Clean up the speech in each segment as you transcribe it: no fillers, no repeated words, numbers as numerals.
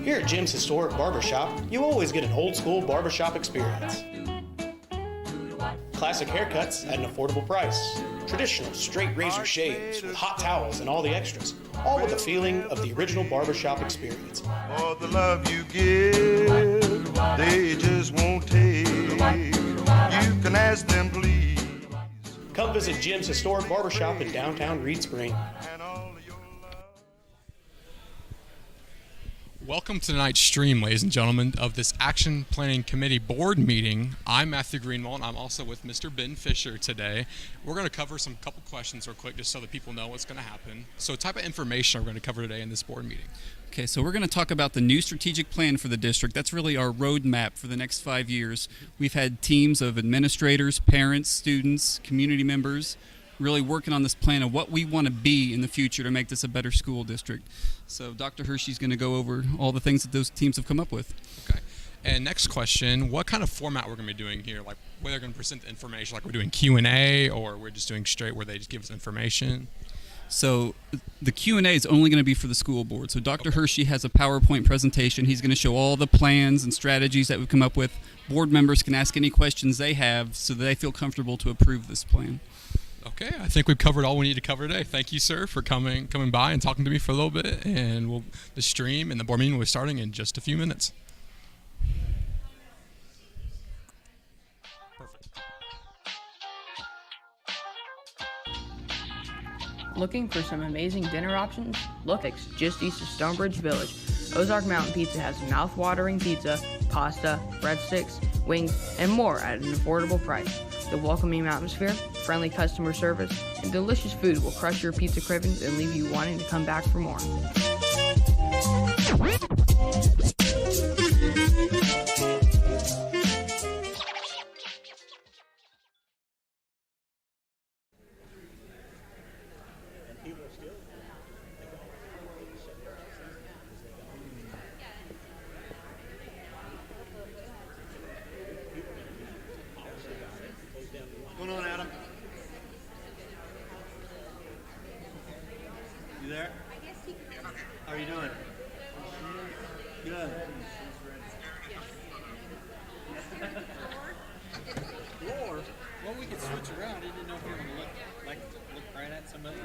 Here at Jim's Historic Barbershop, you always get an old-school barbershop experience. Classic haircuts at an affordable price. Traditional straight razor shaves with hot towels and all the extras. All with the feeling of the original barbershop experience. For the love you give, they just won't take. You can ask them, please. Come visit Jim's Historic Barbershop in downtown Reed Spring. Welcome to tonight's stream, ladies and gentlemen, of this Action Planning Committee board meeting. I'm Matthew Greenwald, and I'm also with Mr. Ben Fisher today. We're going to cover some couple questions real quick just so that people know what's going to happen. So what type of information are we going to cover today in this board meeting? Okay, so we're going to talk about the new strategic plan for the district. That's really our roadmap for the next 5 years. We've had teams of administrators, parents, students, community members, really working on this plan of what we want to be in the future to make this a better school district. So Dr. Hershey's going to go over all the things that those teams have come up with. Okay. And next question, what kind of format we're going to be doing here? Like, whether they're going to present the information, like we're doing Q&A, or we're just doing straight where they just give us information? So the Q&A is only going to be for the school board. So Dr. Hershey has a PowerPoint presentation. He's going to show all the plans and strategies that we've come up with. Board members can ask any questions they have so that they feel comfortable to approve this plan. Okay, I think we've covered all we need to cover today. Thank you, sir, for coming by and talking to me for a little bit. And the stream and the board meeting will be starting in just a few minutes. Perfect. Looking for some amazing dinner options? Look, it's just east of Stonebridge Village. Ozark Mountain Pizza has mouth-watering pizza, pasta, breadsticks, wings, and more at an affordable price. The welcoming atmosphere, friendly customer service, and delicious food will crush your pizza cravings and leave you wanting to come back for more. What's going on, Adam? You there? How are you doing? Good. Or, well, we could switch around. I didn't know if you were going to look right at somebody.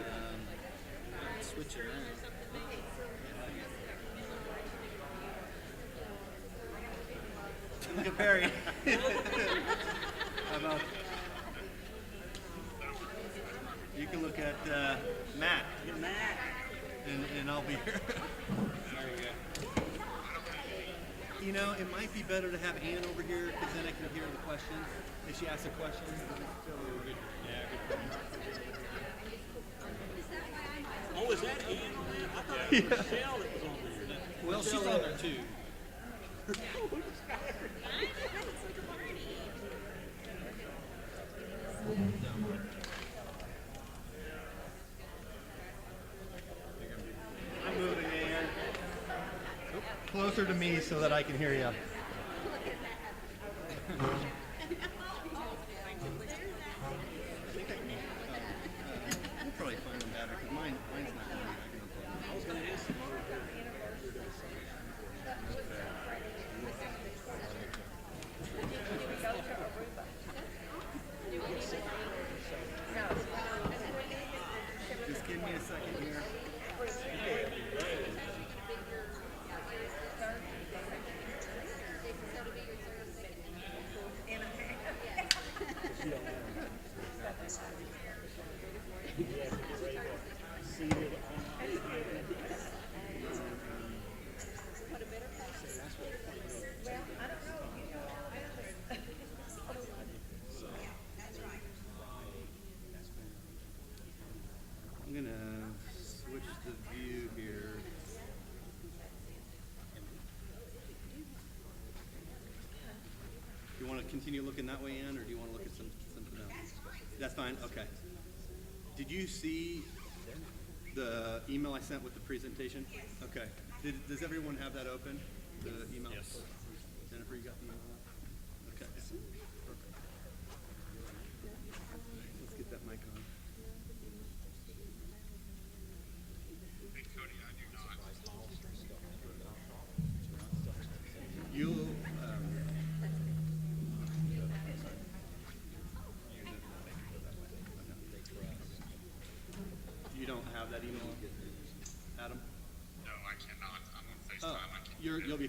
Switch around. Look at Barry. How about? You can look at Matt. Look at Matt. And I'll be here. There you go. You know, it might be better to have Ann over here because then I can hear the question. If she asks a question. Yeah, good point. Oh, is that Ann? I thought it was Michelle that was on there. Well, she's on there too. I'm moving, Ann. Closer to me so that I can hear you. We'll probably find them better because mine's not going to be. I was going to ask you. Just give me a second here. I'm going to switch the view here. Do you want to continue looking that way in, or do you want to look at something else? That's fine? Okay. Did you see the email I sent with the presentation? Okay. Does everyone have that open? The email? Yes. Jennifer, you got the email? Okay. Perfect. Let's get that mic on.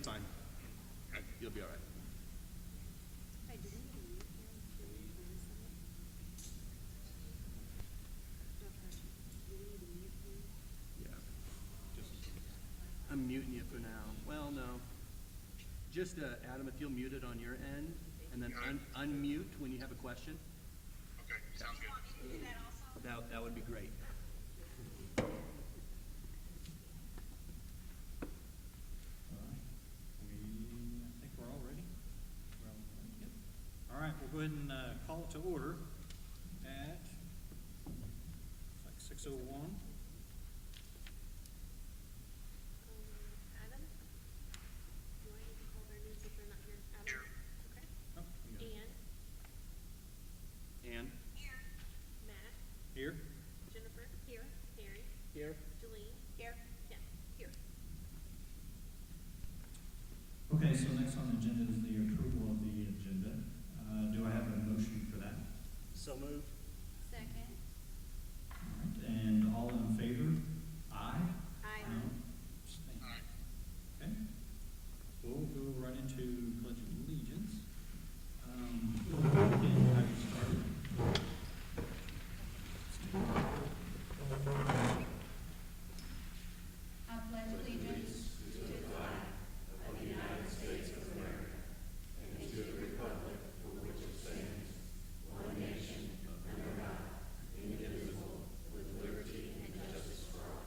fine. You'll be all right. Yeah. I'm muting you for now. Well, no. Just, Adam, if you'll mute it on your end, and then unmute when you have a question. Okay, sounds good. That would be great. I think we're all ready. All right, we'll go ahead and call it to order at like 6:01. Adam? Do I need to call their names if they're not here? Adam? Okay. Oh, you got it. Ann? Ann? Matt? Here. Jennifer? Here. Harry? Here. Jolene? Here. Kim? Here. Okay, so next on the agenda is the approval of the agenda. Do I have a motion for that? So moved. Second. All right, and all in favor? Aye. Aye. No? Abstain. Okay. We'll go right into Pledge of Allegiance. Again, have you started? I pledge allegiance to the flag of the United States of America and to the republic for which it stands, one nation, under God, indivisible, with liberty and justice for all.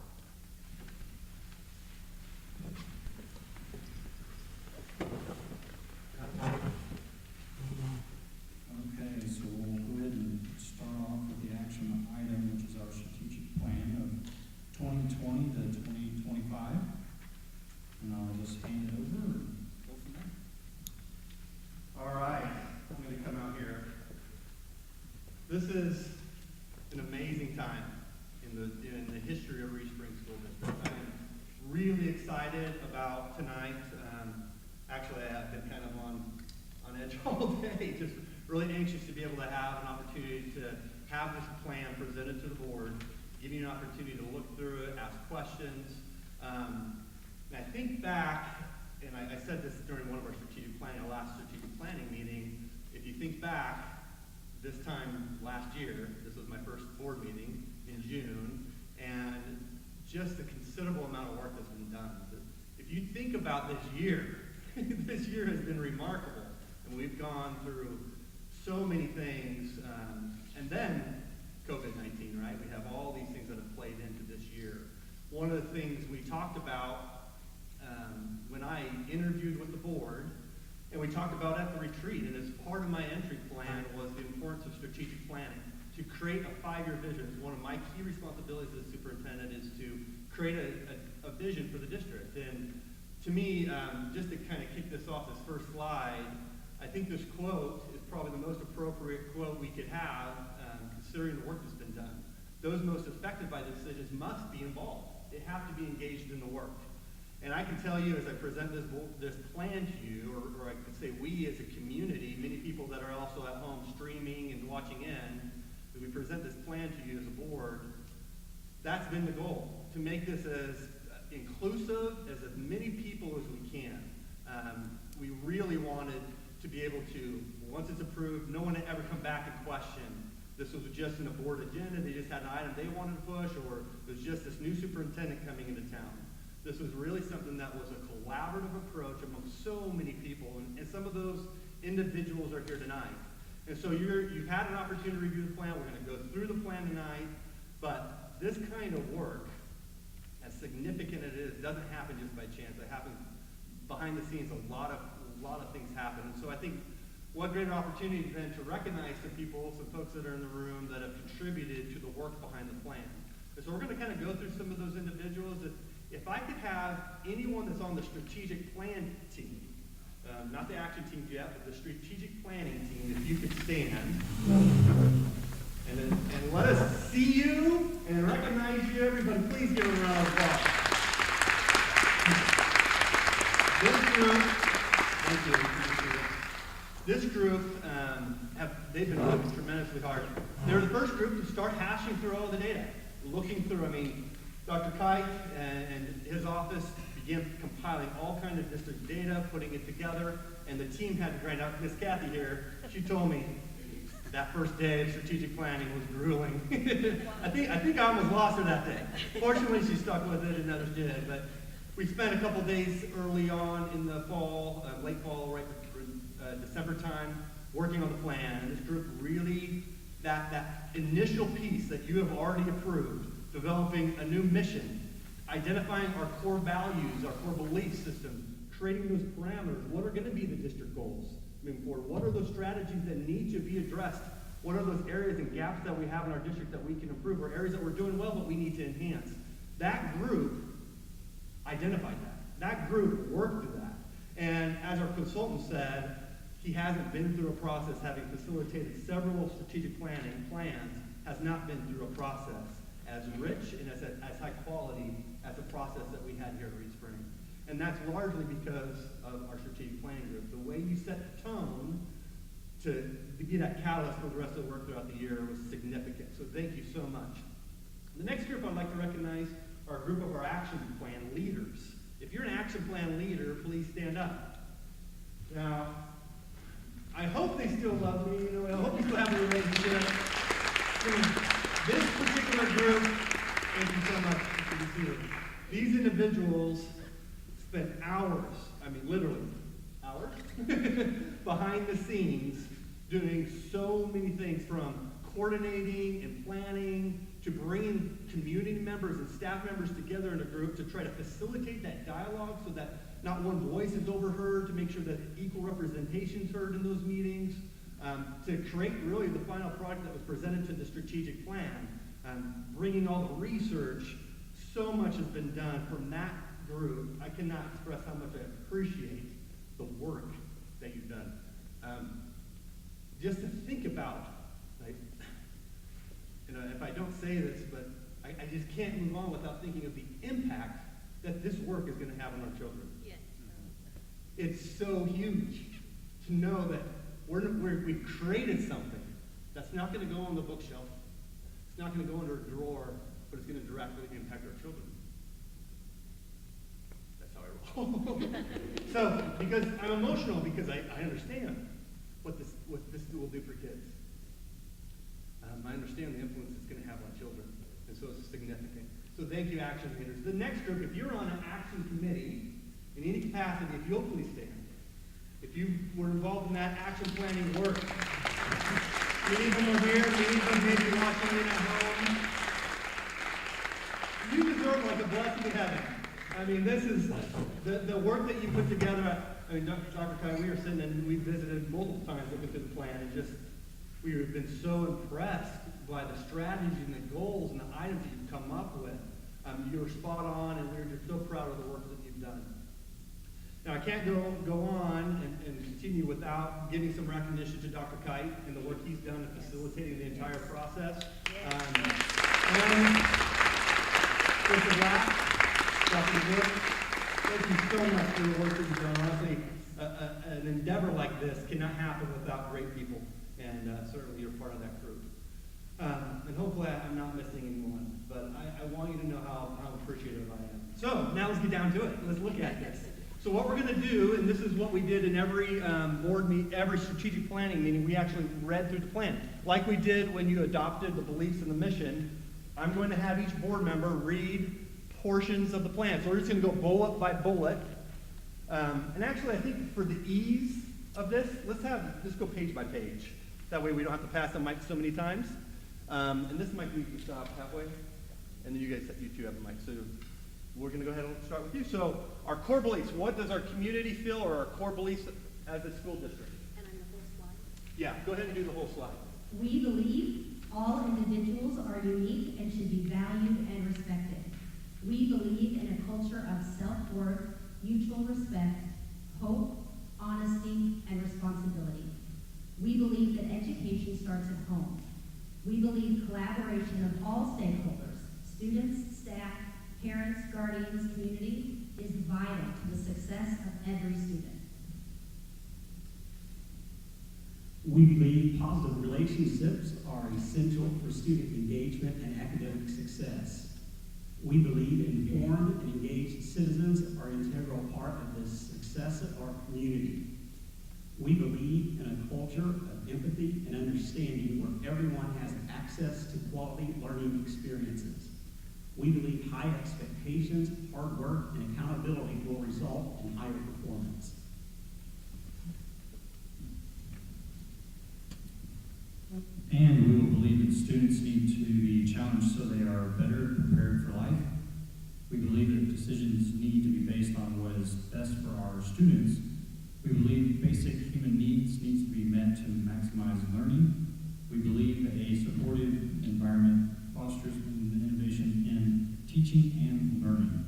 Okay, so we'll go ahead and start off with the action item, which is our strategic plan of 2020 to 2025. And I'll just hand it over and go from there. All right, I'm going to come out here. This is an amazing time in the history of Reed Springs School District. I am really excited about tonight. Actually, I have been kind of on edge all day, just really anxious to be able to have an opportunity to have this plan presented to the board, give you an opportunity to look through it, ask questions. And I think back, and I said this during one of our our last strategic planning meeting, if you think back, this time last year, this was my first board meeting in June, and just a considerable amount of work that's been done. If you think about this year, this year has been remarkable, and we've gone through so many things, and then COVID-19, right? We have all these things that have played into this year. One of the things we talked about when I interviewed with the board, and we talked about at the retreat, and as part of my entry plan was the importance of strategic planning. To create a 5-year vision, one of my key responsibilities as superintendent is to create a vision for the district. And to me, just to kind of kick this off, this first slide, I think this quote is probably the most appropriate quote we could have, considering the work that's been done. Those most affected by the decisions must be involved. They have to be engaged in the work. And I can tell you as I present this plan to you, or I could say we as a community, many people that are also at home streaming and watching in, as we present this plan to you as a board, that's been the goal, to make this as inclusive as many people as we can. We really wanted to be able to, once it's approved, no one to ever come back and question this was just in a board agenda, they just had an item they wanted to push, or it was just this new superintendent coming into town. This was really something that was a collaborative approach among so many people, and some of those individuals are here tonight. And so you've had an opportunity to review the plan. We're going to go through the plan tonight, but this kind of work, as significant as it is, doesn't happen just by chance. It happens behind the scenes. A lot of things happen. And so I think what greater opportunity then to recognize some people, some folks that are in the room that have contributed to the work behind the plan. And so we're going to kind of go through some of those individuals. If I could have anyone that's on the strategic plan team, not the action team yet, but the strategic planning team, if you could stand, and let us see you and recognize you, everybody. Please give them a round of applause. This group, thank you. This group, they've been working tremendously hard. They're the first group to start hashing through all the data, looking through. I mean, Dr. Kite and his office began compiling all kinds of district data, putting it together, and the team had to grind out. Miss Kathy here, she told me that first day of strategic planning was grueling. I think I almost lost her that day. Fortunately, she stuck with it and others did, but we spent a couple days early on in the fall, late fall, right December time, working on the plan, and this group really, that initial piece that you have already approved, developing a new mission, identifying our core values, our core belief system, creating those parameters. What are going to be the district goals moving forward? What are those strategies that need to be addressed? What are those areas and gaps that we have in our district that we can improve, or areas that we're doing well but we need to enhance? That group identified that. That group worked through that. And as our consultant said, he hasn't been through a process, having facilitated several strategic planning plans, has not been through a process as rich and as high quality as a process that we had here at Reed Spring. And that's largely because of our strategic planning group. The way you set the tone to be that catalyst for the rest of the work throughout the year was significant. So thank you so much. The next group I'd like to recognize are a group of our action plan leaders. If you're an action plan leader, please stand up. Now, I hope they still love me. I hope we still have a relationship. This particular group, thank you so much for being here. These individuals spent hours, literally hours, behind the scenes doing so many things, from coordinating and planning to bringing community members and staff members together in a group to try to facilitate that dialogue so that not one voice is overheard, to make sure that equal representation is heard in those meetings, to create really the final product that was presented to the strategic plan, bringing all the research. So much has been done from that group. I cannot express how much I appreciate the work that you've done. Just to think about, if I don't say this, but I just can't move on without thinking of the impact that this work is going to have on our children. Yes. It's so huge to know that we've created something that's not going to go on the bookshelf. It's not going to go under a drawer, but it's going to directly impact our children. That's how I roll. So, because I'm emotional, because I understand what this will do for kids. I understand the influence it's going to have on children, and so it's significant. So thank you, action leaders. The next group, if you're on an action committee in any capacity, if you'll please stand. If you were involved in that action planning work, many of them are here, many of them may be watching in at home. You deserve like a blessing in heaven. This is the work that you put together. Dr. Kai, we were sitting and we visited multiple times looking through the plan, and we have been so impressed by the strategy and the goals and the items that you've come up with. You were spot on, and we were just so proud of the work that you've done. Now, I can't go on and continue without giving some recognition to Dr. Kite and the work he's done in facilitating the entire process. And Mr. Black, Dr. Wood, thank you so much for the work that you've done. Honestly, an endeavor like this cannot happen without great people, and certainly you're part of that group. And hopefully I'm not missing anyone, but I want you to know how appreciative I am. So now let's get down to it. Let's look at this. So what we're going to do, and this is what we did in every every strategic planning meeting, we actually read through the plan. Like we did when you adopted the beliefs and the mission, I'm going to have each board member read portions of the plan. So we're just going to go bullet by bullet. And actually, I think for the ease of this, let's go page by page. That way we don't have to pass the mic so many times. And this mic we can stop halfway. And then you two have the mic. So we're going to go ahead and start with you. So our core beliefs. What does our community feel, or our core beliefs as a school district? And on the whole slide. Yeah, go ahead and do the whole slide. We believe all individuals are unique and should be valued and respected. We believe in a culture of self-worth, mutual respect, hope, honesty, and responsibility. We believe that education starts at home. We believe collaboration of all stakeholders, students, staff, parents, guardians, community, is vital to the success of every student. We believe positive relationships are essential for student engagement and academic success. We believe informed and engaged citizens are an integral part of the success of our community. We believe in a culture of empathy and understanding where everyone has access to quality learning experiences. We believe high expectations, hard work, and accountability will result in higher performance. And we will believe that students need to be challenged so they are better prepared for life. We believe that decisions need to be based on what is best for our students. We believe basic human needs to be met to maximize learning. We believe that a supportive environment fosters innovation in teaching and learning.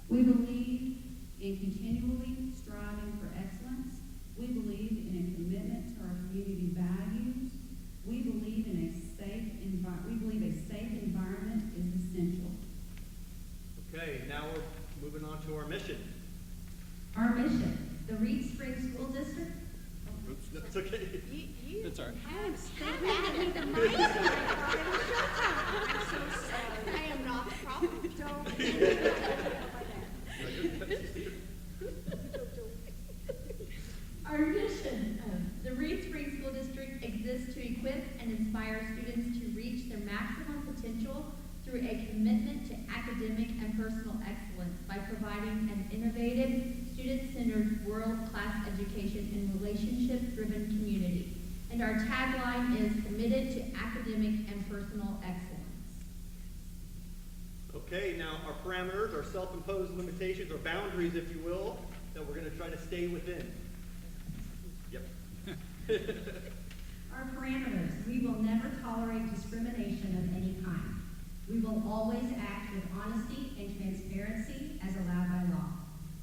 We believe in continually striving for excellence. We believe in a commitment to our community values. We believe in a safe environment is essential. Okay, now we're moving on to our mission. Our mission, the Reed Springs School District. Oops, that's okay. That's all right. I'm so sorry. I am not the problem. Don't. Our mission, the Reed Springs School District exists to equip and inspire students to reach their maximum potential through a commitment to academic and personal excellence by providing an innovative, student-centered, world-class education in relationship-driven community. And our tagline is committed to academic and personal excellence. Okay, now our parameters, our self-imposed limitations, or boundaries, if you will, that we're going to try to stay within. Yep. Our parameters, we will never tolerate discrimination of any kind. We will always act with honesty and transparency as allowed by law.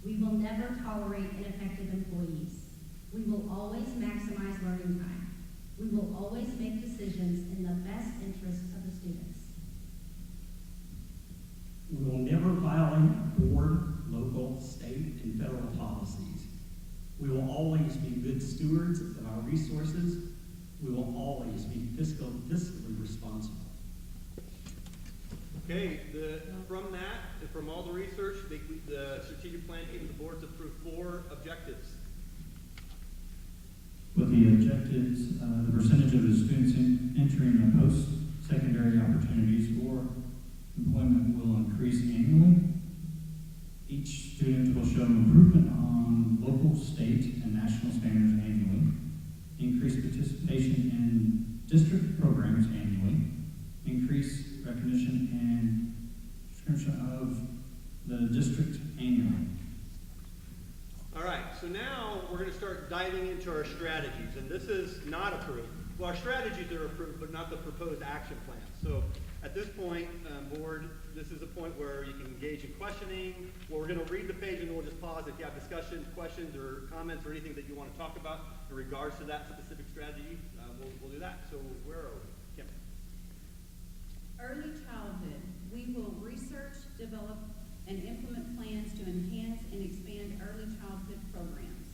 We will never tolerate ineffective employees. We will always maximize learning time. We will always make decisions in the best interest of the students. We will never violate board, local, state, and federal policies. We will always be good stewards of our resources. We will always be fiscally responsible. Okay, from that, and from all the research, the strategic plan team and the boards approved 4 objectives. With the objectives, the percentage of the students entering post-secondary opportunities or employment will increase annually. Each student will show improvement on local, state, and national standards annually. Increase participation in district programs annually. Increase recognition and description of the district annually. All right, so now we're going to start diving into our strategies, and this is not approved. Well, our strategies are approved, but not the proposed action plan. So at this point, board, this is a point where you can engage in questioning. Well, we're going to read the page and we'll just pause if you have discussion, questions, or comments, or anything that you want to talk about in regards to that specific strategy. We'll do that. So where are we? Kim. Early childhood, we will research, develop, and implement plans to enhance and expand early childhood programs.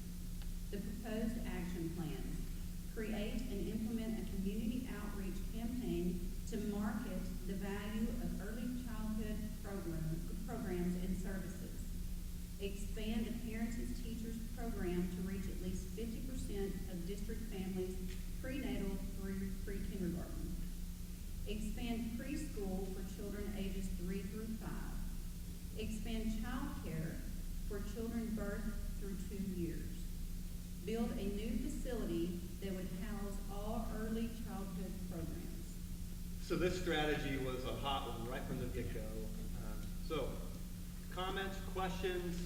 The proposed action plans: create and implement a community outreach campaign to market the value of early childhood programs and services. Expand the Parents as Teachers program to reach at least 50% of district families prenatal through pre-kindergarten. Expand preschool for children ages 3 through 5. Expand child care for children birth through 2 years. Build a new facility that would house all early childhood programs. So this strategy was a hot one right from the get-go. So comments, questions?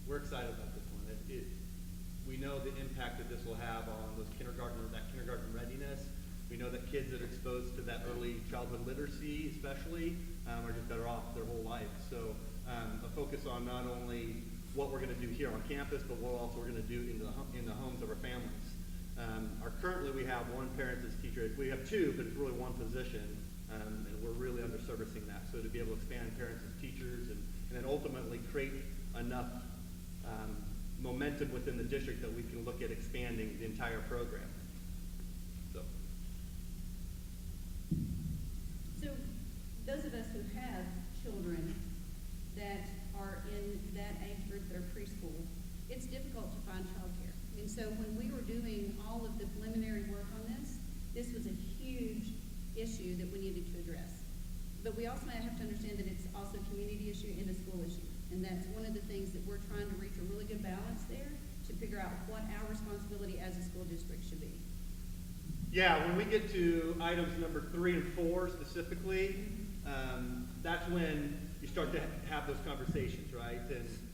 We're excited about this one. We know the impact that this will have on that kindergarten readiness. We know that kids that are exposed to that early childhood literacy, especially, are just better off their whole life. So a focus on not only what we're going to do here on campus, but what else we're going to do in the homes of our families. Currently, we have one parent as teacher. We have 2, but it's really one position, and we're really underservicing that. So to be able to expand parents as teachers and then ultimately create enough momentum within the district that we can look at expanding the entire program. So. So those of us who have children that are in that age group that are preschool, it's difficult to find childcare. And so when we were doing all of the preliminary work on this was a huge issue that we needed to address. But we also have to understand that it's also a community issue and a school issue. And that's one of the things that we're trying to reach a really good balance there to figure out what our responsibility as a school district should be. Yeah, when we get to items number 3 and 4 specifically, that's when you start to have those conversations, right?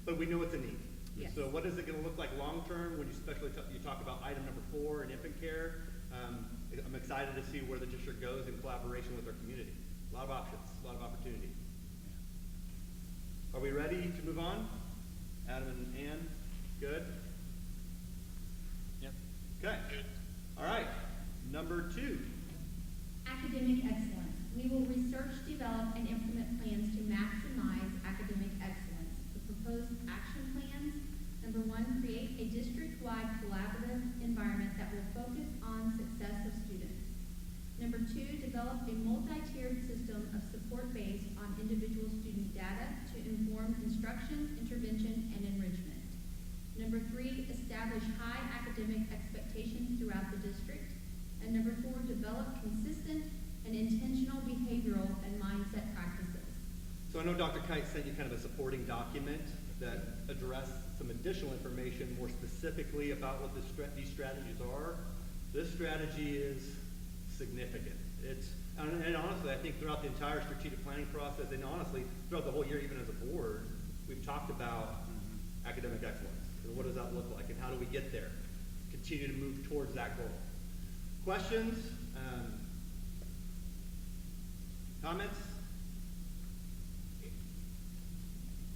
But we know it's a need. Yes. So what is it going to look like long term when you especially you talk about item number 4 in infant care? I'm excited to see where the district goes in collaboration with our community. A lot of options, a lot of opportunity. Are we ready to move on? Adam and Ann, good? Yep. Okay. Good. All right. Number 2. Academic excellence. We will research, develop, and implement plans to maximize academic excellence. The proposed action plans: number 1, create a district-wide collaborative environment that will focus on success of students. Number 2, develop a multi-tiered system of support based on individual student data to inform instruction, intervention, and enrichment. Number 3, establish high academic expectations throughout the district. And number 4, develop consistent and intentional behavioral and mindset practices. So I know Dr. Kite sent you kind of a supporting document that addressed some additional information more specifically about what these strategies are. This strategy is significant. And honestly, I think throughout the entire strategic planning process, and honestly, throughout the whole year, even as a board, we've talked about academic excellence. And what does that look like, and how do we get there? Continue to move towards that goal. Questions? Comments?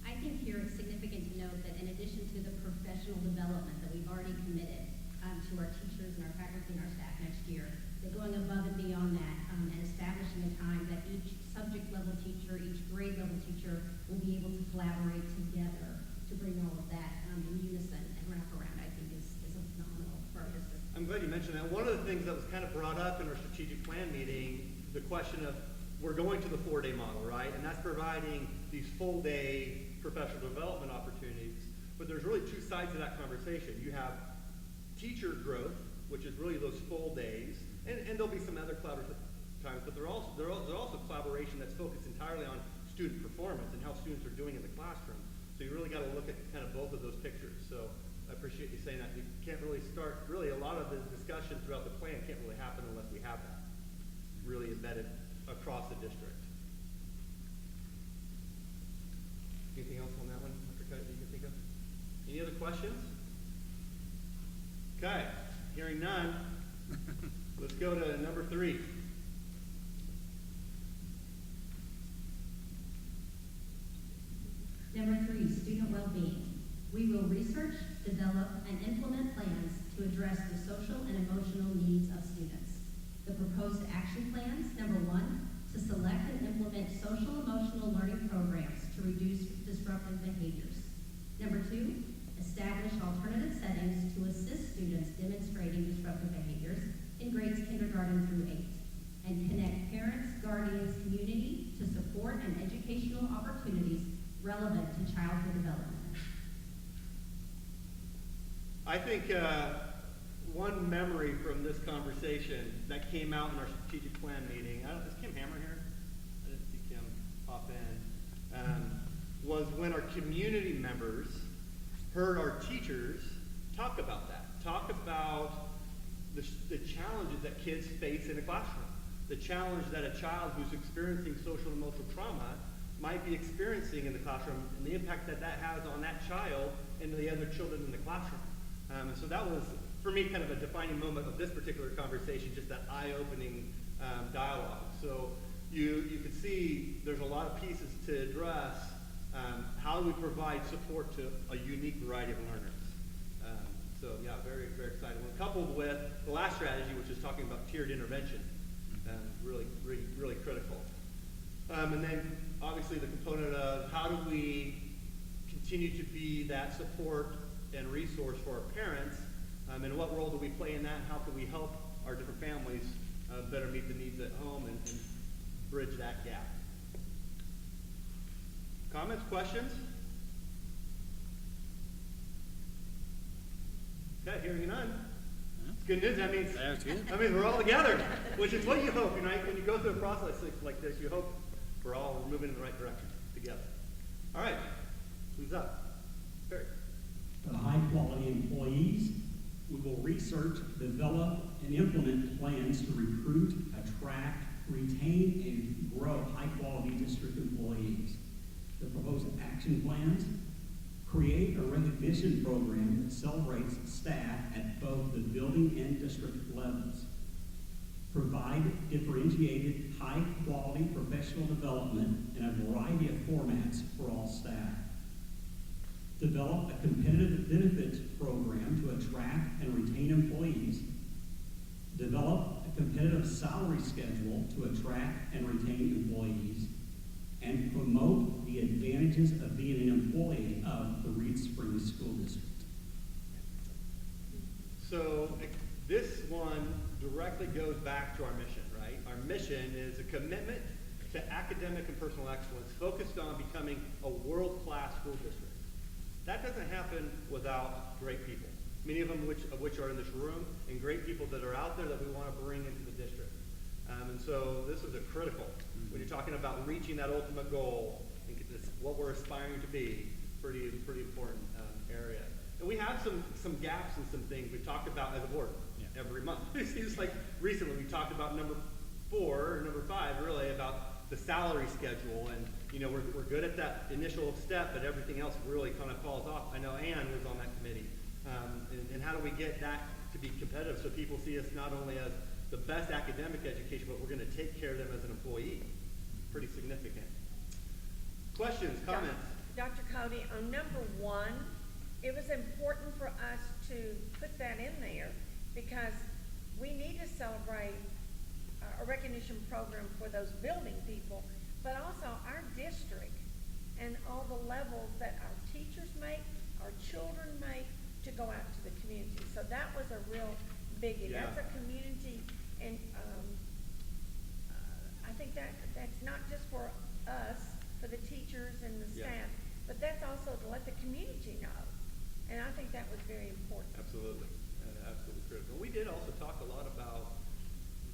I think here it's significant to note that in addition to the professional development that we've already committed to our teachers and our faculty and our staff next year, that going above and beyond that and establishing a time that each subject level teacher, each grade level teacher will be able to collaborate together to bring all of that in unison and wrap around, I think is phenomenal for our district. I'm glad you mentioned that. One of the things that was kind of brought up in our strategic plan meeting, the question of, we're going to the 4-day model, right? And that's providing these full-day professional development opportunities. But there's really 2 sides to that conversation. You have teacher growth, which is really those full days, and there'll be some other collaborative times, but there's also collaboration that's focused entirely on student performance and how students are doing in the classroom. So you really got to look at kind of both of those pictures. So I appreciate you saying that. You can't really start, really a lot of the discussion throughout the plan can't really happen unless we have that really embedded across the district. Anything else on that one, Dr. Kite, that you can think of? Any other questions? Okay, hearing none, let's go to number 3. Number 3, student well-being. We will research, develop, and implement plans to address the social and emotional needs of students. The proposed action plans: number 1, to select and implement social emotional learning programs to reduce disruptive behaviors. Number 2, establish alternative settings to assist students demonstrating disruptive behaviors in grades kindergarten through 8, and connect parents, guardians, community to support and educational opportunities relevant to childhood development. I think one memory from this conversation that came out in our strategic plan meeting, is Kim Hammer here? I didn't see Kim pop in. Was when our community members heard our teachers talk about that. Talk about the challenges that kids face in a classroom. The challenge that a child who's experiencing social and emotional trauma might be experiencing in the classroom, and the impact that that has on that child and the other children in the classroom. And so that was, for me, kind of a defining moment of this particular conversation, just that eye-opening dialogue. So you can see there's a lot of pieces to address. How do we provide support to a unique variety of learners? So yeah, very, very exciting. When coupled with the last strategy, which is talking about tiered intervention, really, really, really critical. And then obviously the component of how do we continue to be that support and resource for our parents, and what role do we play in that? How can we help our different families better meet the needs at home and bridge that gap? Comments, questions? Okay, hearing none. It's good news. That means, we're all together, which is what you hope. When you go through a process like this, you hope we're all moving in the right direction together. All right, who's up? Barry. For high-quality employees, we will research, develop, and implement plans to recruit, attract, retain, and grow high-quality district employees. The proposed action plans create a recognition program that celebrates staff at both the building and district levels. Provide differentiated, high-quality professional development in a variety of formats for all staff. Develop a competitive benefits program to attract and retain employees. Develop a competitive salary schedule to attract and retain employees. And promote the advantages of being an employee of the Reed Springs School District. So this one directly goes back to our mission, right? Our mission is a commitment to academic and personal excellence focused on becoming a world-class school district. That doesn't happen without great people, many of them of which are in this room, and great people that are out there that we want to bring into the district. And so this is a critical, when you're talking about reaching that ultimate goal, and what we're aspiring to be, pretty important area. And we have some gaps and some things we've talked about as a board every month. It seems like recently we talked about number 4 or number 5 really about the salary schedule, and we're good at that initial step, but everything else really kind of falls off. I know Ann was on that committee, and how do we get that to be competitive so people see us not only as the best academic education, but we're going to take care of them as an employee. Pretty significant. Questions, comments? Dr. Cody, on number 1, it was important for us to put that in there because we need to celebrate a recognition program for those building people, but also our district and all the levels that our teachers make, our children make, to go out to the community. So that was a real biggie. Yeah. That's a community, and I think that's not just for us, for the teachers and the staff, but that's also to let the community know. And I think that was very important. Absolutely. Absolutely critical. We did also talk a lot about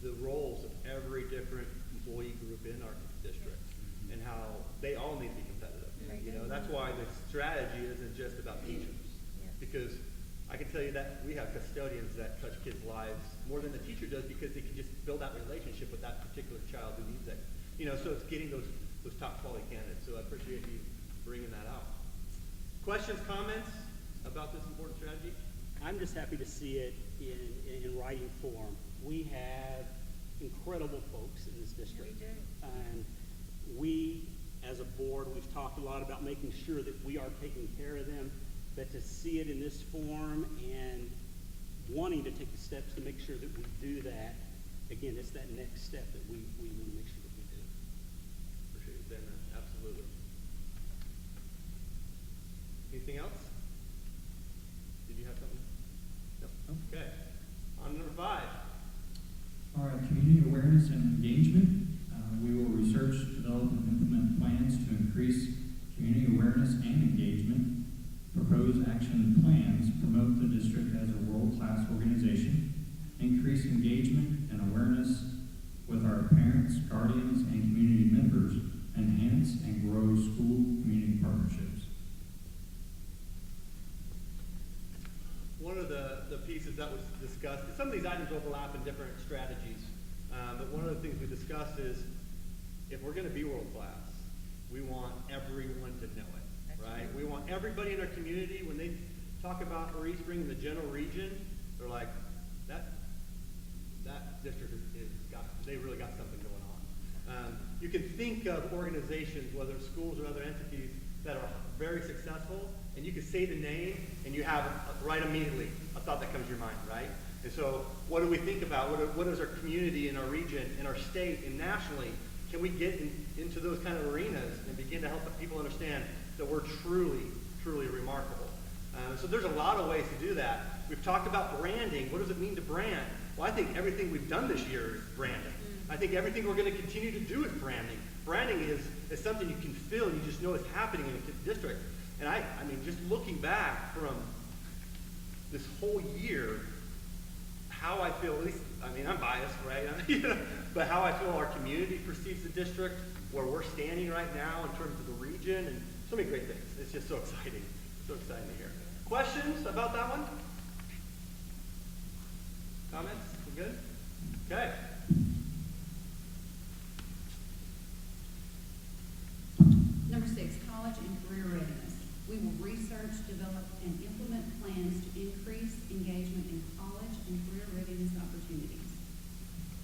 the roles of every different employee group in our district and how they all need to be competitive. That's why the strategy isn't just about teachers. Because I can tell you that we have custodians that touch kids' lives more than the teacher does because they can just build that relationship with that particular child who needs it. So it's getting those top quality candidates. So I appreciate you bringing that out. Questions, comments about this important strategy? I'm just happy to see it in writing form. We have incredible folks in this district. We do. And we, as a board, we've talked a lot about making sure that we are taking care of them, but to see it in this form and wanting to take the steps to make sure that we do that, again, it's that next step that we want to make sure that we do. Appreciate you saying that. Absolutely. Anything else? Did you have something? No. Okay. On number 5. All right, community awareness and engagement. We will research, develop, and implement plans to increase community awareness and engagement. Propose action plans promote the district as a world-class organization. Increase engagement and awareness with our parents, guardians, and community members. Enhance and grow school-community partnerships. One of the pieces that was discussed, some of these items overlap in different strategies, but one of the things we discussed is if we're going to be world-class, we want everyone to know it, right? We want everybody in our community, when they talk about Reed Springs and the general region, they're like, that district they really got something going on. You can think of organizations, whether it's schools or other entities, that are very successful, and you can say the name, and you have right immediately a thought that comes to your mind, right? And so what do we think about? What is our community in our region, in our state, and nationally? Can we get into those kind of arenas and begin to help people understand that we're truly truly remarkable. So there's a lot of ways to do that. We've talked about branding. What does it mean to brand? Well, I think everything we've done this year is branding. I think everything we're going to continue to do is branding. Branding is something you can feel and you just know it's happening in a district. And I mean, just looking back from this whole year, how I feel, at least, I mean, I'm biased, right? But how I feel our community perceives the district, where we're standing right now in terms of the region, and so many great things. It's just so exciting. So exciting to hear. Questions about that one? Comments? We good? Okay. Number 6, college and career readiness. We will research, develop, and implement plans to increase engagement in college and career readiness opportunities.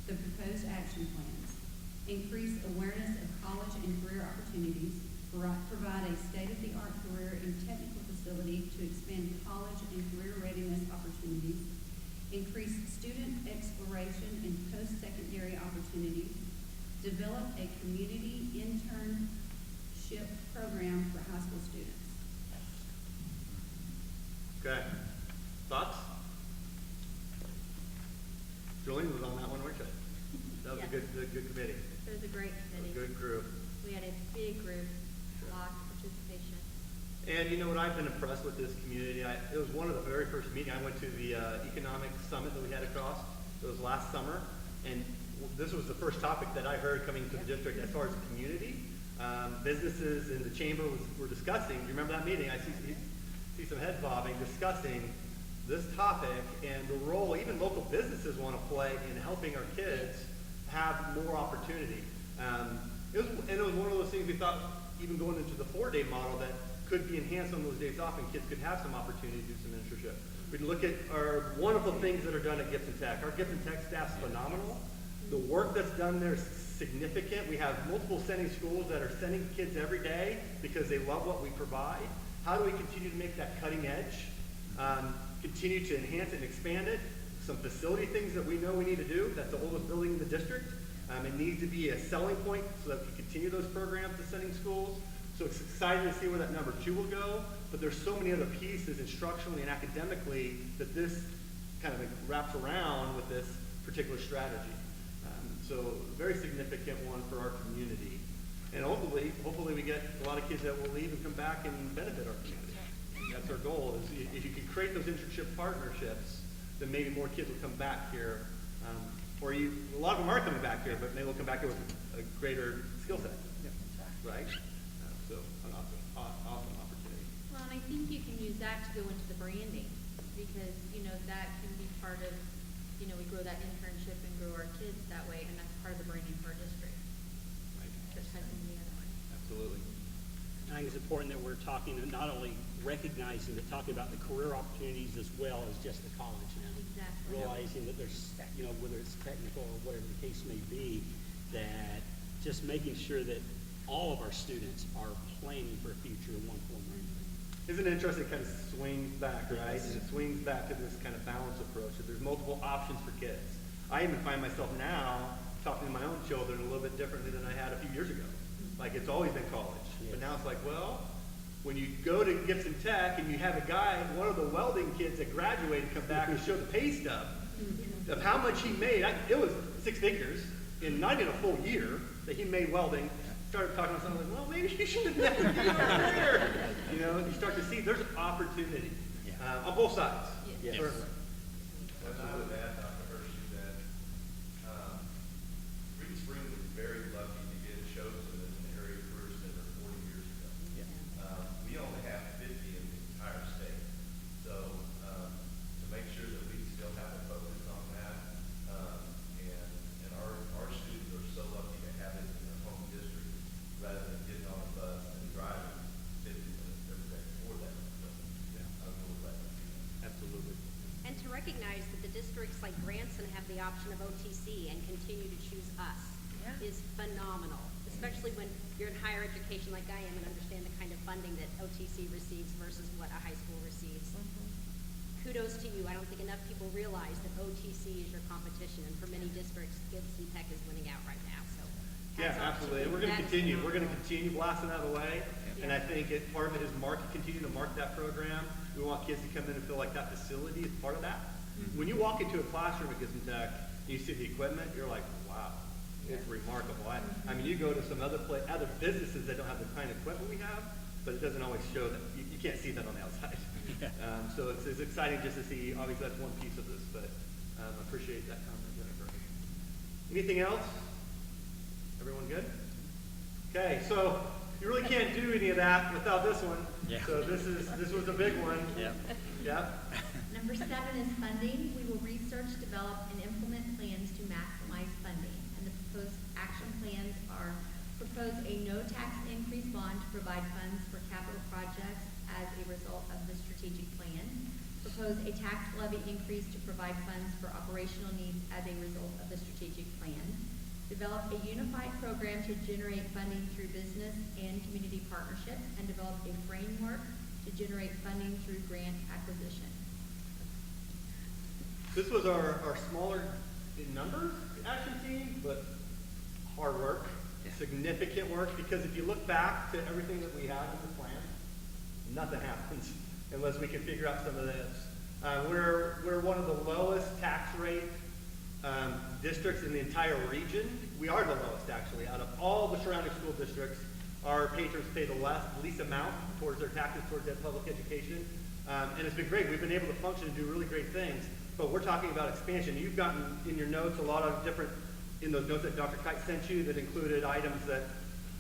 The proposed action plans. Increase awareness of college and career opportunities. Provide a state-of-the-art career and technical facility to expand college and career readiness opportunities. Increase student exploration and post-secondary opportunities. Develop a community internship program for high school students. Okay. Thoughts? Julian was on that one, weren't you? That was a good committee. It was a great committee. A good group. We had a big group, a lot of participation. And you know what, I've been impressed with this community. It was one of the very first meetings. I went to the economic summit that we had across. It was last summer. And this was the first topic that I heard coming to the district as far as the community. Businesses in the chamber were discussing. Do you remember that meeting? I see some heads bobbing, discussing this topic and the role even local businesses want to play in helping our kids have more opportunity. It was one of those things we thought, even going into the 4-day model, that could be enhanced on those days off and kids could have some opportunity to do some internship. We'd look at our wonderful things that are done at Gibson Tech. Our Gibson Tech staff's phenomenal. The work that's done there is significant. We have multiple sending schools that are sending kids every day because they love what we provide. How do we continue to make that cutting edge? Continue to enhance it and expand it. Some facility things that we know we need to do. That's the oldest building in the district. It needs to be a selling point so that we can continue those programs to sending schools. So it's exciting to see where that number 2 will go. But there's so many other pieces instructionally and academically that this kind of wraps around with this particular strategy. So very significant one for our community. And hopefully we get a lot of kids that will leave and come back and benefit our community. That's our goal, is if you can create those internship partnerships, then maybe more kids will come back here. A lot of them are coming back here, but maybe they'll come back here with a greater skill set. Right? So an awesome opportunity. Well, and I think you can use that to go into the branding, because, that can be part of, we grow that internship and grow our kids that way, and that's part of the branding for our district. Right. Just like in the other one. Absolutely. I think it's important that we're talking, not only recognizing, but talking about the career opportunities as well as just the college now. Exactly. Realizing that there's, whether it's technical or whatever the case may be, that just making sure that all of our students are planning for a future in one form or another. Isn't it interesting? It kind of swings back, right? Yes. And it swings back to this kind of balance approach, that there's multiple options for kids. I even find myself now talking to my own children a little bit differently than I had a few years ago. Like, it's always been college. Yes. But now it's like, well, when you go to Gibson Tech and you have a guy, one of the welding kids that graduated, come back and show the pay stub of how much he made. It was 6 figures in not even a full year that he made welding. Started talking to someone, like, well, maybe you should have never been over here. You start to see there's opportunity on both sides. Yes. Certainly. I would add, Dr. Hershey, that Reed Spring was very lucky to get chosen as an area career center 40 years ago. We only have 50 in the entire state. So to make sure that we still have a focus on that, and our students are so lucky to have it in their home district rather than getting on a bus and driving 50 minutes every day for that. So I was really glad to see that. Absolutely. And to recognize that the districts like Branson have the option of OTC and continue to choose us is phenomenal, especially when you're in higher education like I am and understand the kind of funding that OTC receives versus what a high school receives. Kudos to you. I don't think enough people realize that OTC is your competition, and for many districts, Gibson Tech is winning out right now. So Yeah, hats off to absolutely. you. And we're going to That's continue. We're going to phenomenal. continue blasting that away. And Yeah. I think part of it is continue to market that program. We want kids to come in and feel like that facility is part of that. Mm-hmm. When you walk into a classroom at Gibson Tech, and you see the equipment, you're like, wow, it's remarkable. I mean, you go to some other businesses that don't have the kind of equipment we have, but it doesn't always show that. You can't see that on the outside. So it's exciting just to see. Obviously, that's one piece of this, but I appreciate that comment, Jennifer. Anything else? Everyone good? Okay, so you really can't do any of that without this one. Yeah. So this was a big one. Yeah. Yeah. Number 7 is funding. We will research, develop, and implement plans to maximize funding. And the proposed action plans are propose a no tax increase bond to provide funds for capital projects as a result of the strategic plan. Propose a tax levy increase to provide funds for operational needs as a result of the strategic plan. Develop a unified program to generate funding through business and community partnerships, and develop a framework to generate funding through grant acquisition. This was our smaller in numbers action team, but hard work, significant work, because if you look back to everything that we had in the plan, nothing happens unless we can figure out some of this. We're one of the lowest tax rate districts in the entire region. We are the lowest, actually. Out of all the surrounding school districts, our patrons pay the least amount towards their taxes towards their public education. And it's been great. We've been able to function and do really great things. But we're talking about expansion. You've gotten in your notes a lot of different, in those notes that Dr. Kite sent you, that included items that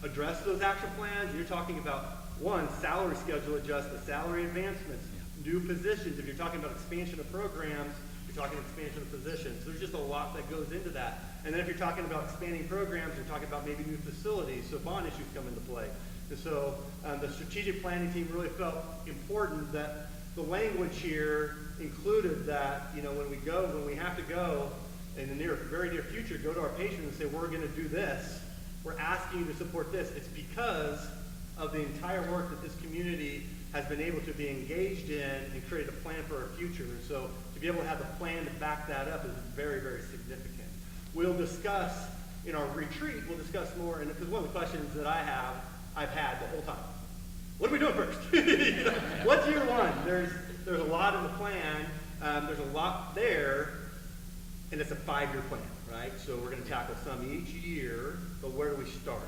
address those action plans. You're talking about, one, salary schedule adjustments, salary advancements, new positions. If you're talking about expansion of programs, you're talking expansion of positions. There's just a lot that goes into that. And then if you're talking about expanding programs, you're talking about maybe new facilities, so bond issues come into play. And so the strategic planning team really felt important that the language here included that, you know, when we have to go in the very near future, go to our patrons and say, we're going to do this. We're asking you to support this. It's because of the entire work that this community has been able to be engaged in and create a plan for our future. And so to be able to have the plan to back that up is very, very significant. We'll discuss in our retreat, we'll discuss more, and because one of the questions that I've had the whole time. What are we doing first? You know, what's year one? There's a lot in the plan. There's a lot there, and it's a 5-year plan, right? So we're going to tackle some each year, but where do we start?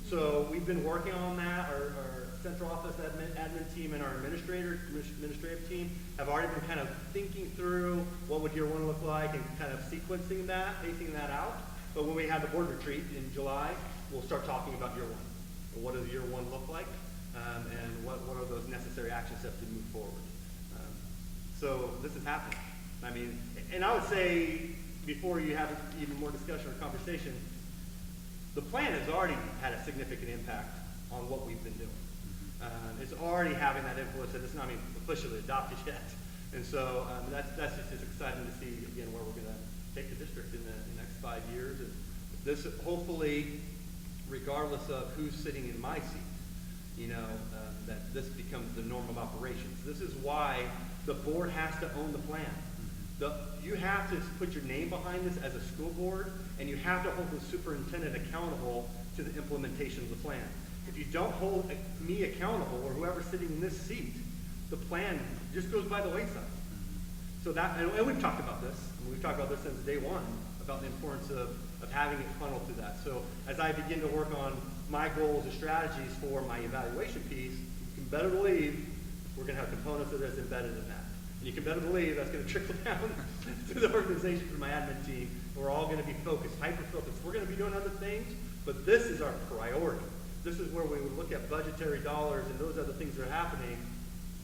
So we've been working on that. Our central office admin team and our administrative team have already been kind of thinking through what would year one look like and kind of sequencing that, pacing that out. But when we have the board retreat in July, we'll start talking about year one. And what does year one look like? And what are those necessary action steps to move forward? So this is happening. I mean, and I would say, before you have even more discussion or conversation, the plan has already had a significant impact on what we've been doing. It's already having that influence, and it's not even officially adopted yet. And so that's just exciting to see, again, where we're going to take the district in the next 5 years. And this, hopefully, regardless of who's sitting in my seat, you know, that this becomes the norm of operations. This is why the board has to own the plan. You have to put your name behind this as a school board, and you have to hold the superintendent accountable to the implementation of the plan. If you don't hold me accountable, or whoever's sitting in this seat, the plan just goes by the wayside. So that, and we've talked about this, and we've talked about this since day one, about the importance of having it funnel through that. So as I begin to work on my goals and strategies for my evaluation piece, you can better believe we're going to have components of this embedded in that. And you can better believe that's going to trickle down to the organization from my admin team. We're all going to be focused, hyper-focused. We're going to be doing other things, but this is our priority. This is where we would look at budgetary dollars and those other things that are happening.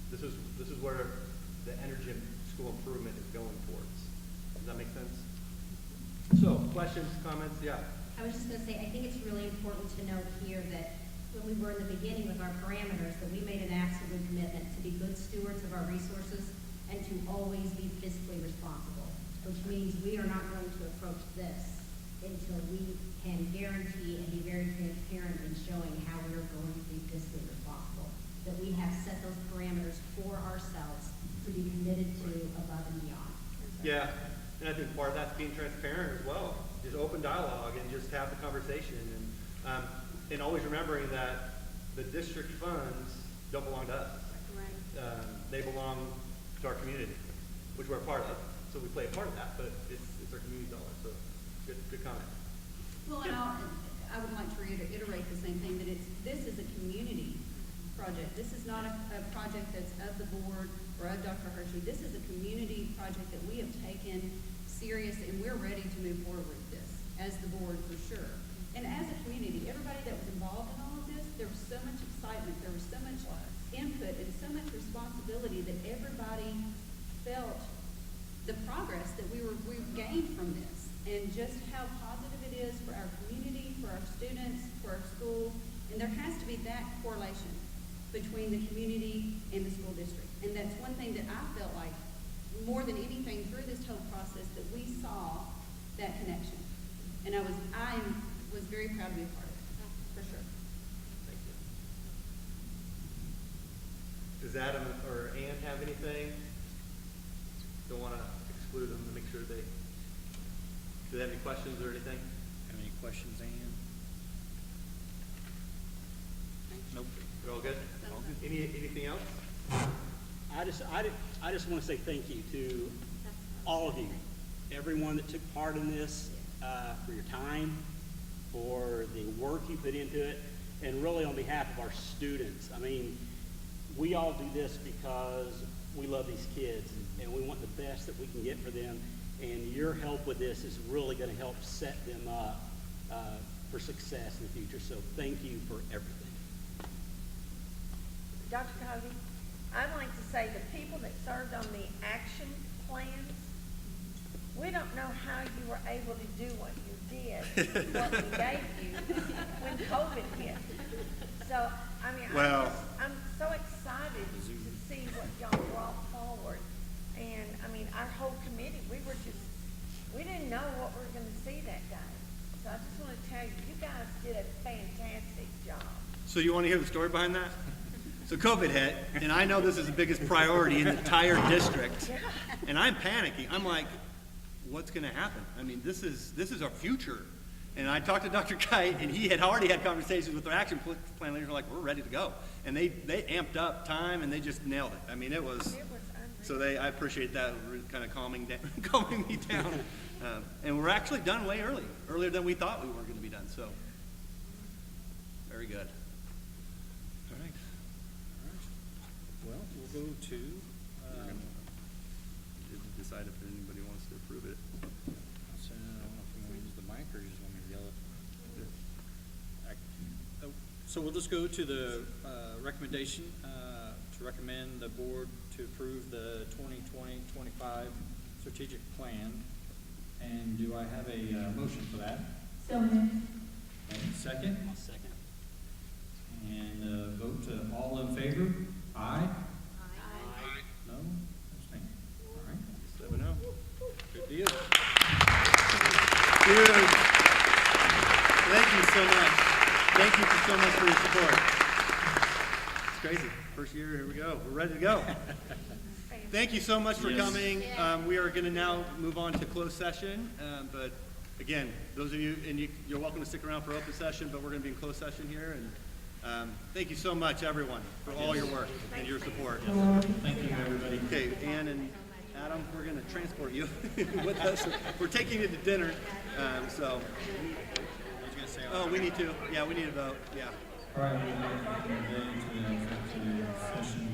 This is where the energy of school improvement is going towards. Does that make sense? So, questions, comments? Yeah. I was just going to say, I think it's really important to note here that when we were in the beginning with our parameters, that we made an absolute commitment to be good stewards of our resources and to always be fiscally responsible, which means we are not going to approach this until we can guarantee and be very transparent in showing how we're going to be fiscally responsible. That we have set those parameters for ourselves to be committed to above and beyond. Yeah, and I think part of that's being transparent as well. Just open dialogue and just have the conversation. And And always remembering that the district funds don't belong to us. Right. They belong to our community, which we're a part of. So we play a part of that, but it's our community dollars. So good comment. Well, and I would like to reiterate the same thing, that this is a community project. This is not a project that's of the board or of Dr. Hershey. This is a community project that we have taken serious, and we're ready to move forward with this as the board for sure. And as a community, everybody that was involved in all of this, there was so much excitement, there was so much input and so much responsibility that everybody felt the progress that we've gained from this, and just how positive it is for our community, for our students, for our schools. And there has to be that correlation between the community and the school district. And that's one thing that I felt like more than anything through this whole process, that we saw that connection. And I was very proud to be a part of it, for sure. Thank you. Does Adam or Ann have anything? Don't want to exclude them to make sure do they have any questions or anything? Have any questions, Ann? Nope. We're all good? All good. Anything else? I just want to say thank you to all of you, everyone that took part in this, for your time, for the work you put into it, and really on behalf of our students. I mean, we all do this because we love these kids, and we want the best that we can get for them, and your help with this is really going to help set them up for success in the future. So thank you for everything. Dr. Cody, I'd like to say the people that served on the action plans, we don't know how you were able to do what you did, what we gave you when COVID hit. So, I mean, I'm so excited to see what y'all brought forward. And, I mean, our whole committee, we didn't know what we were going to see that day. So I just want to tell you, you guys did a fantastic job. So you want to hear the story behind that? So COVID hit, and I know this is the biggest priority in the entire district, and I'm panicking. I'm like, what's going to happen? I mean, this is our future. And I talked to Dr. Kite, and he had already had conversations with their action plan leaders. Like, we're ready to go, and they amped up time, and they just nailed it. I mean, it was so I appreciate that, kind of calming me down. And we're actually done way earlier than we thought we were going to be done. So very good. All right. Well, we'll go to. Decide if anybody wants to approve it. So, I don't know if we want to use the mic or you just want me to yell it. So we'll just go to the recommendation to recommend the board to approve the 2020-25 strategic plan. And do I have a motion for that? So moved. And second? I'll second. And vote to all in favor? Aye? Aye. No? Abstain. All right. 7-0. Good deal. Dude, thank you so much. Thank you so much for your support. It's crazy. First year, here we go. We're ready to go. Thank you so much for coming. We are going to now move on to closed session. But again, those of you, and you're welcome to stick around for open session, but we're going to be in closed session here. And thank you so much, everyone, for all your work and your support. Thank you, everybody. Okay, Ann and Adam, we're going to transport you with us. We're taking you to dinner. Oh, we need to. Yeah, we need to vote. Yeah. All right, we'll go into the executive session.